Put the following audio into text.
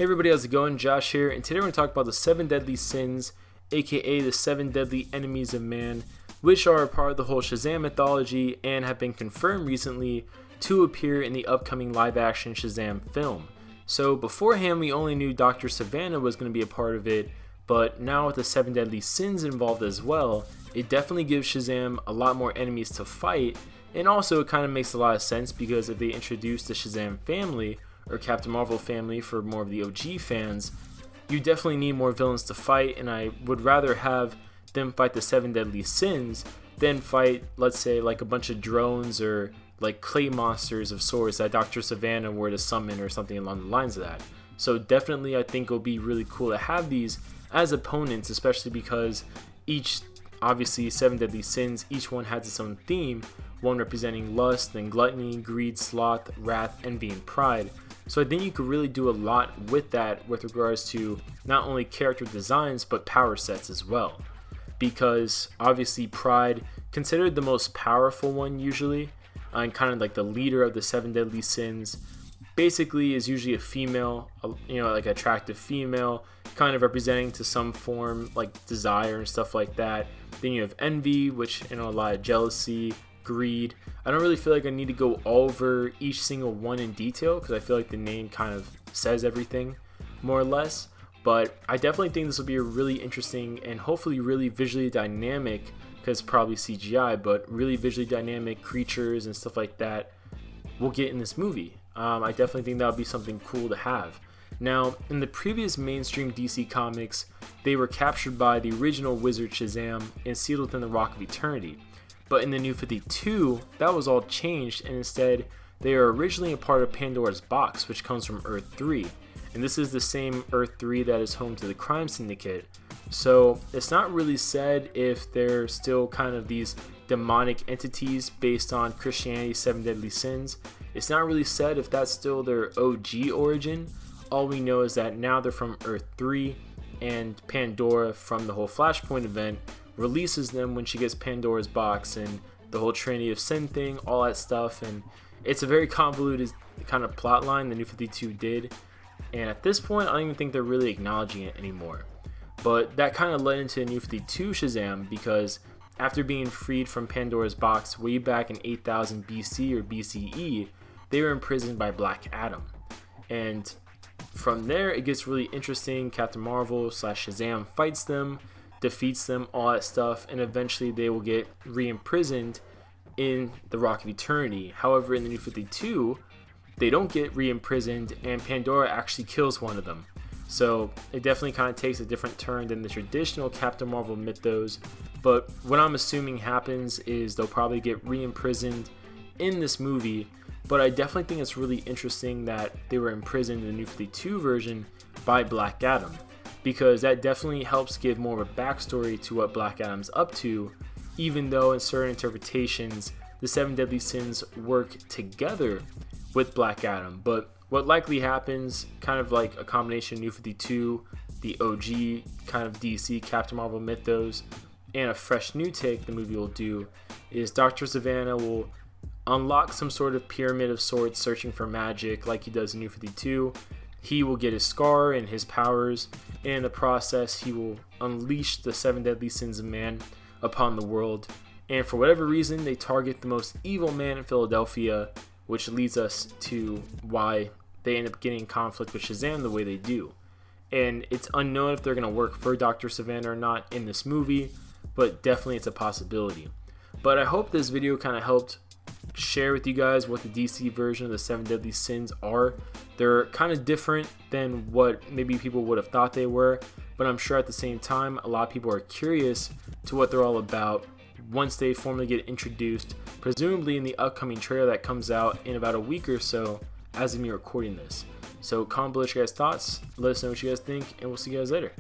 Hey everybody, how's it going? Josh here, and today we're going to talk about the 7 deadly sins, aka the 7 deadly enemies of man, which are a part of the whole Shazam mythology and have been confirmed recently to appear in the upcoming live-action Shazam film. So beforehand, we only knew Dr. Savannah was going to be a part of it, but now with the 7 deadly sins involved as well, it definitely gives Shazam a lot more enemies to fight, and also it kind of makes a lot of sense because if they introduce the Shazam family, or Captain Marvel family for more of the OG fans, you definitely need more villains to fight, and I would rather have them fight the 7 deadly sins than fight, let's say, like a bunch of drones or like clay monsters of sorts that Dr. Savannah were to summon or something along the lines of that. So definitely I think it'll be really cool to have these as opponents, especially because each, obviously 7 deadly sins, each one has its own theme, one representing lust, then gluttony, greed, sloth, wrath, envy, and pride. So I think you could really do a lot with that with regards to not only character designs but power sets as well. Because obviously pride, considered the most powerful one usually, and kind of like the leader of the 7 deadly sins, basically is usually a female, like attractive female, kind of representing to some form like desire and stuff like that. Then you have envy, which a lot of jealousy, greed. I don't really feel like I need to go over each single one in detail because I feel like the name kind of says everything more or less, but I definitely think this will be a really interesting and hopefully really visually dynamic, because probably CGI, but really visually dynamic creatures and stuff like that we'll get in this movie. I definitely think that would be something cool to have. Now, in the previous mainstream DC comics, they were captured by the original wizard Shazam and sealed within the Rock of Eternity. But in the New 52, that was all changed, and instead, they are originally a part of Pandora's Box, which comes from Earth 3. And this is the same Earth 3 that is home to the crime syndicate. So it's not really said if they're still kind of these demonic entities based on Christianity's 7 deadly sins. It's not really said if that's still their OG origin. All we know is that now they're from Earth 3, and Pandora, from the whole Flashpoint event, releases them when she gets Pandora's box and the whole Trinity of Sin thing, all that stuff. And it's a very convoluted kind of plot line the New 52 did, and at this point I don't even think they're really acknowledging it anymore. But that kind of led into New 52 Shazam, because after being freed from Pandora's box way back in 8000 BC or BCE, they were imprisoned by Black Adam. And from there it gets really interesting. Captain Marvel / Shazam fights them, defeats them, all that stuff, and eventually they will get re-imprisoned in the Rock of Eternity. However, in the New 52, they don't get re-imprisoned, and Pandora actually kills one of them. So it definitely kind of takes a different turn than the traditional Captain Marvel mythos. But what I'm assuming happens is they'll probably get re-imprisoned in this movie. But I definitely think it's really interesting that they were imprisoned in the New 52 version by Black Adam, because that definitely helps give more of a backstory to what Black Adam's up to, even though in certain interpretations the 7 deadly sins work together with Black Adam. But what likely happens, kind of like a combination of New 52, the OG kind of DC Captain Marvel mythos, and a fresh new take the movie will do, is Dr. Savannah will unlock some sort of pyramid of sorts searching for magic like he does in New 52. He will get his scar and his powers, and in the process he will unleash the 7 deadly sins of man upon the world. And for whatever reason, they target the most evil man in Philadelphia, which leads us to why they end up getting in conflict with Shazam the way they do. And it's unknown if they're going to work for Dr. Savannah or not in this movie, but definitely it's a possibility. But I hope this video kind of helped share with you guys what the DC version of the 7 deadly sins are. They're kind of different than what maybe people would have thought they were, but I'm sure at the same time a lot of people are curious to what they're all about once they formally get introduced, presumably in the upcoming trailer that comes out in about a week or so as of me recording this. So comment below your guys' thoughts, let us know what you guys think, and we'll see you guys later.